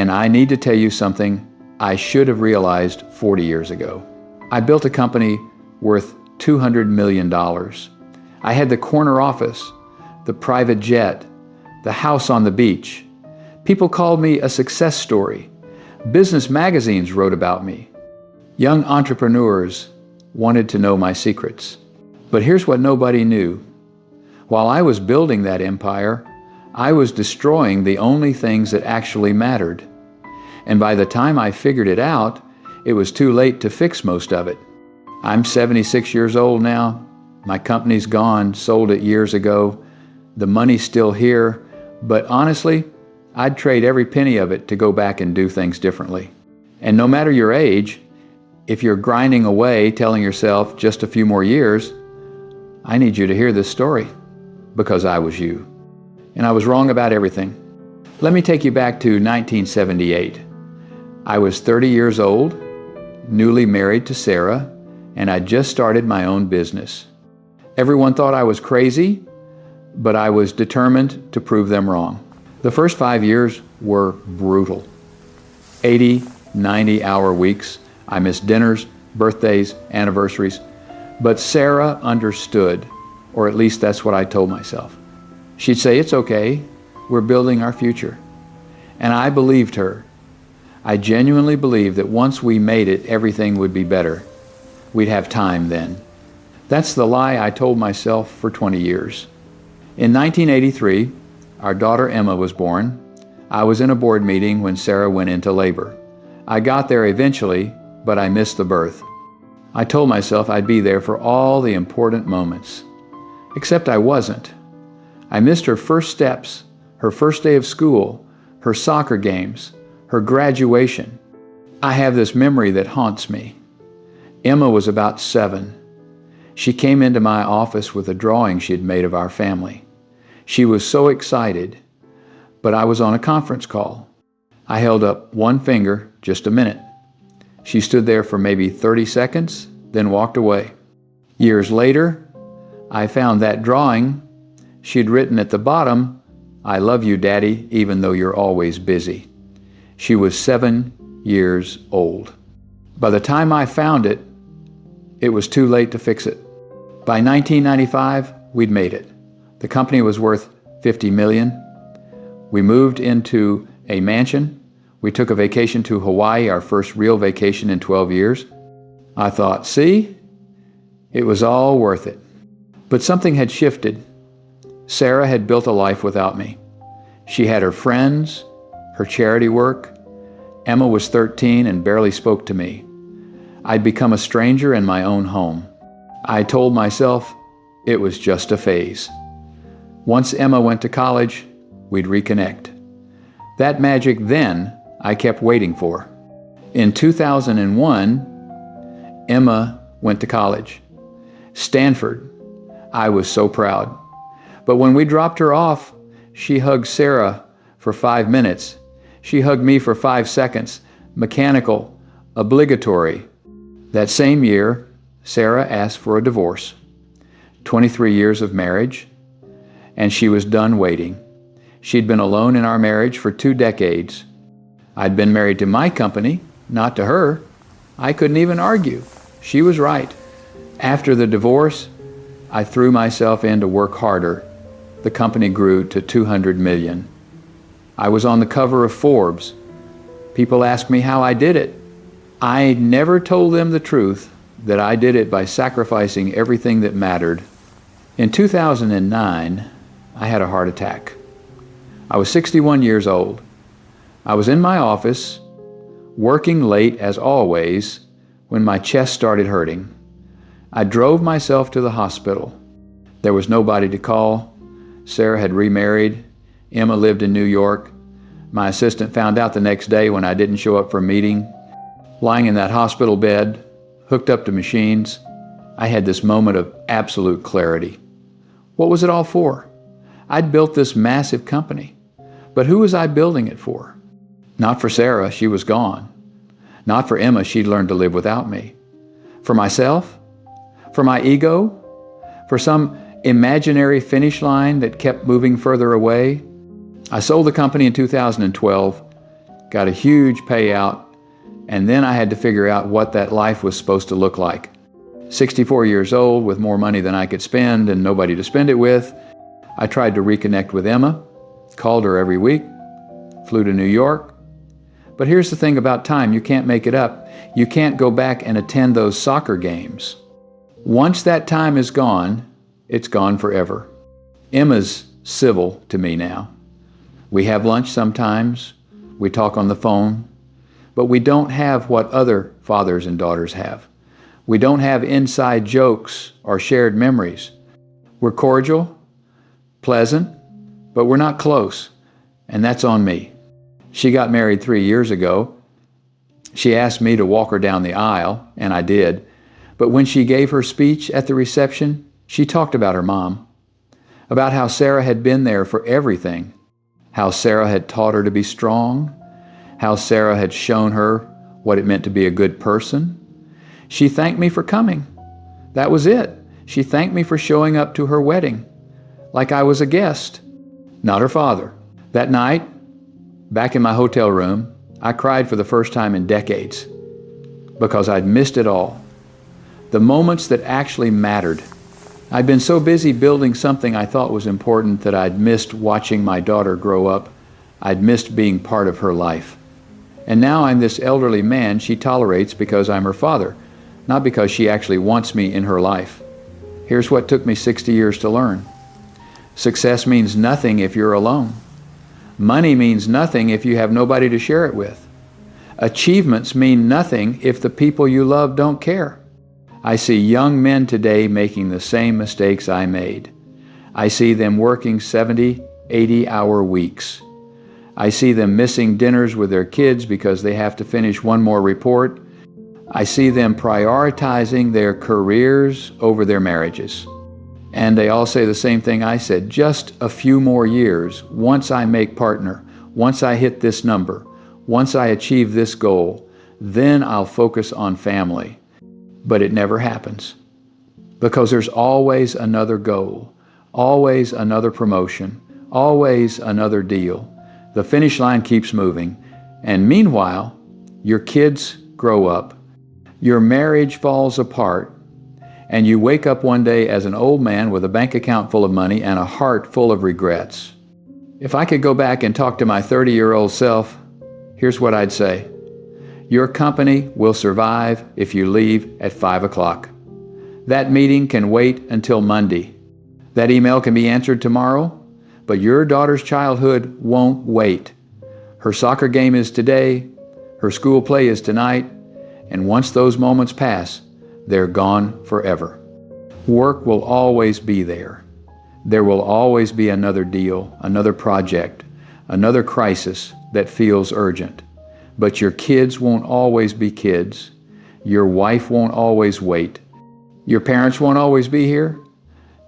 And I need to tell you something I should have realized 40 years ago. I built a company worth $200 million. I had the corner office, the private jet, the house on the beach. People called me a success story. Business magazines wrote about me. Young entrepreneurs wanted to know my secrets. But here's what nobody knew. While I was building that empire, I was destroying the only things that actually mattered. And by the time I figured it out, it was too late to fix most of it. I'm 76 years old now. My company's gone, sold it years ago. The money's still here, but honestly, I'd trade every penny of it to go back and do things differently. And no matter your age, if you're grinding away, telling yourself just a few more years, I need you to hear this story, because I was you. And I was wrong about everything. Let me take you back to 1978. I was 30 years old, newly married to Sarah, and I just started my own business. Everyone thought I was crazy, but I was determined to prove them wrong. The first 5 years were brutal. 80, 90-hour weeks. I missed dinners, birthdays, anniversaries. But Sarah understood, or at least that's what I told myself. She'd say, "It's okay, we're building our future." And I believed her. I genuinely believed that once we made it, everything would be better. We'd have time then. That's the lie I told myself for 20 years. In 1983, our daughter Emma was born. I was in a board meeting when Sarah went into labor. I got there eventually, but I missed the birth. I told myself I'd be there for all the important moments. Except I wasn't. I missed her first steps, her first day of school, her soccer games, her graduation. I have this memory that haunts me. Emma was about 7. She came into my office with a drawing she had made of our family. She was so excited, but I was on a conference call. I held up one finger, just a minute. She stood there for maybe 30 seconds, then walked away. Years later, I found that drawing. She'd written at the bottom, "I love you, Daddy, even though you're always busy." She was 7 years old. By the time I found it, it was too late to fix it. By 1995, we'd made it. The company was worth $50 million. We moved into a mansion. We took a vacation to Hawaii, our first real vacation in 12 years. I thought, see, it was all worth it. But something had shifted. Sarah had built a life without me. She had her friends, her charity work. Emma was 13 and barely spoke to me. I'd become a stranger in my own home. I told myself it was just a phase. Once Emma went to college, we'd reconnect. That magic then I kept waiting for. In 2001, Emma went to college. Stanford. I was so proud. But when we dropped her off, she hugged Sarah for 5 minutes. She hugged me for 5 seconds. Mechanical, obligatory. That same year, Sarah asked for a divorce. 23 years of marriage, and she was done waiting. She'd been alone in our marriage for 2 decades. I'd been married to my company, not to her. I couldn't even argue. She was right. After the divorce, I threw myself in to work harder. The company grew to $200 million. I was on the cover of Forbes. People asked me how I did it. I never told them the truth that I did it by sacrificing everything that mattered. In 2009, I had a heart attack. I was 61 years old. I was in my office, working late as always, when my chest started hurting. I drove myself to the hospital. There was nobody to call. Sarah had remarried. Emma lived in New York. My assistant found out the next day when I didn't show up for a meeting. Lying in that hospital bed, hooked up to machines, I had this moment of absolute clarity. What was it all for? I'd built this massive company, but who was I building it for? Not for Sarah, she was gone. Not for Emma, she'd learned to live without me. For myself? For my ego? For some imaginary finish line that kept moving further away? I sold the company in 2012, got a huge payout, and then I had to figure out what that life was supposed to look like. 64 years old with more money than I could spend and nobody to spend it with, I tried to reconnect with Emma, called her every week, flew to New York. But here's the thing about time, you can't make it up. You can't go back and attend those soccer games. Once that time is gone, it's gone forever. Emma's civil to me now. We have lunch sometimes, we talk on the phone, but we don't have what other fathers and daughters have. We don't have inside jokes or shared memories. We're cordial, pleasant, but we're not close, and that's on me. She got married 3 years ago. She asked me to walk her down the aisle, and I did. But when she gave her speech at the reception, she talked about her mom, about how Sarah had been there for everything, how Sarah had taught her to be strong, how Sarah had shown her what it meant to be a good person. She thanked me for coming. That was it. She thanked me for showing up to her wedding, like I was a guest, not her father. That night, back in my hotel room, I cried for the first time in decades because I'd missed it all. The moments that actually mattered. I'd been so busy building something I thought was important that I'd missed watching my daughter grow up. I'd missed being part of her life. And now I'm this elderly man she tolerates because I'm her father, not because she actually wants me in her life. Here's what took me 60 years to learn. Success means nothing if you're alone. Money means nothing if you have nobody to share it with. Achievements mean nothing if the people you love don't care. I see young men today making the same mistakes I made. I see them working 70, 80-hour weeks. I see them missing dinners with their kids because they have to finish one more report. I see them prioritizing their careers over their marriages. And they all say the same thing I said, just a few more years, once I make partner, once I hit this number, once I achieve this goal, then I'll focus on family. But it never happens because there's always another goal, always another promotion, always another deal. The finish line keeps moving. And meanwhile, your kids grow up, your marriage falls apart, and you wake up one day as an old man with a bank account full of money and a heart full of regrets. If I could go back and talk to my 30-year-old self, here's what I'd say. Your company will survive if you leave at 5 o'clock. That meeting can wait until Monday. That email can be answered tomorrow, but your daughter's childhood won't wait. Her soccer game is today, her school play is tonight, and once those moments pass, they're gone forever. Work will always be there. There will always be another deal, another project, another crisis that feels urgent. But your kids won't always be kids. Your wife won't always wait. Your parents won't always be here.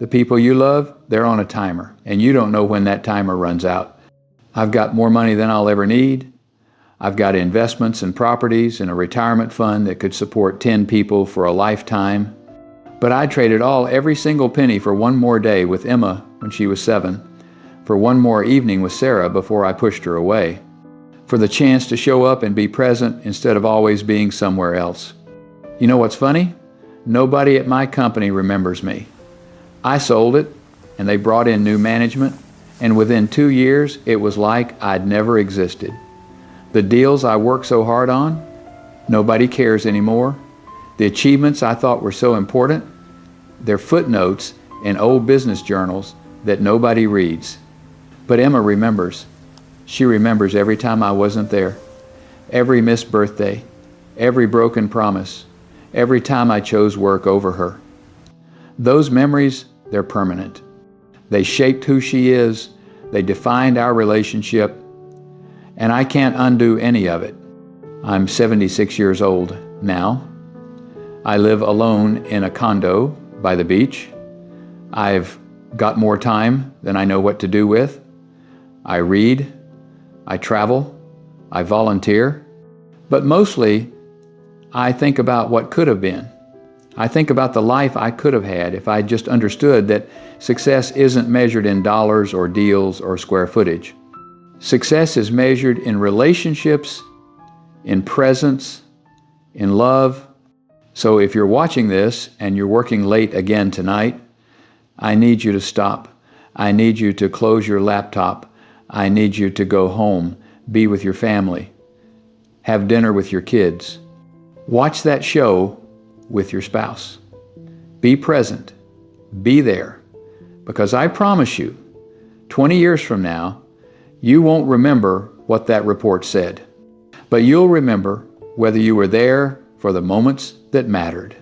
The people you love, they're on a timer, and you don't know when that timer runs out. I've got more money than I'll ever need. I've got investments and properties and a retirement fund that could support 10 people for a lifetime. But I traded every single penny for one more day with Emma when she was 7, for one more evening with Sarah before I pushed her away, for the chance to show up and be present instead of always being somewhere else. You know what's funny? Nobody at my company remembers me. I sold it, and they brought in new management, and within 2 years, it was like I'd never existed. The deals I worked so hard on, nobody cares anymore. The achievements I thought were so important, they're footnotes in old business journals that nobody reads. But Emma remembers. She remembers every time I wasn't there, every missed birthday, every broken promise, every time I chose work over her. Those memories, they're permanent. They shaped who she is, they defined our relationship, and I can't undo any of it. I'm 76 years old now. I live alone in a condo by the beach. I've got more time than I know what to do with. I read, I travel, I volunteer, but mostly I think about what could have been. I think about the life I could have had if I just understood that success isn't measured in dollars or deals or square footage. Success is measured in relationships, in presence, in love. So if you're watching this and you're working late again tonight, I need you to stop. I need you to close your laptop. I need you to go home, be with your family, have dinner with your kids. Watch that show with your spouse. Be present. Be there. Because I promise you, 20 years from now, you won't remember what that report said, but you'll remember whether you were there for the moments that mattered.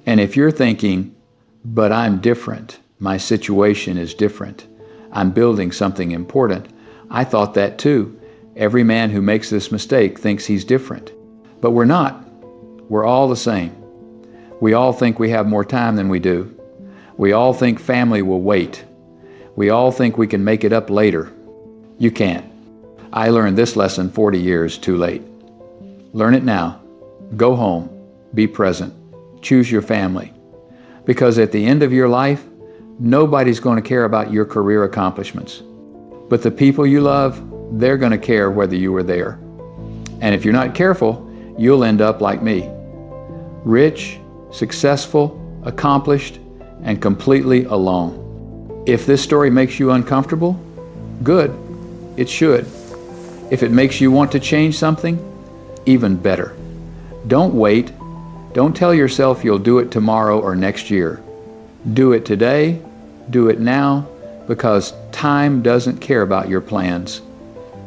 And if you're thinking, but I'm different, my situation is different, I'm building something important, I thought that too. Every man who makes this mistake thinks he's different. But we're not. We're all the same. We all think we have more time than we do. We all think family will wait. We all think we can make it up later. You can't. I learned this lesson 40 years too late. Learn it now. Go home. Be present. Choose your family. Because at the end of your life, nobody's going to care about your career accomplishments. But the people you love, they're going to care whether you were there. And if you're not careful, you'll end up like me. Rich, successful, accomplished, and completely alone. If this story makes you uncomfortable, good. It should. If it makes you want to change something, even better. Don't wait. Don't tell yourself you'll do it tomorrow or next year. Do it today. Do it now, because time doesn't care about your plans.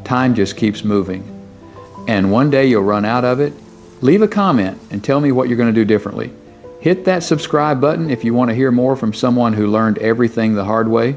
Time just keeps moving. And one day you'll run out of it. Leave a comment and tell me what you're going to do differently. Hit that subscribe button if you want to hear more from someone who learned everything the hard way.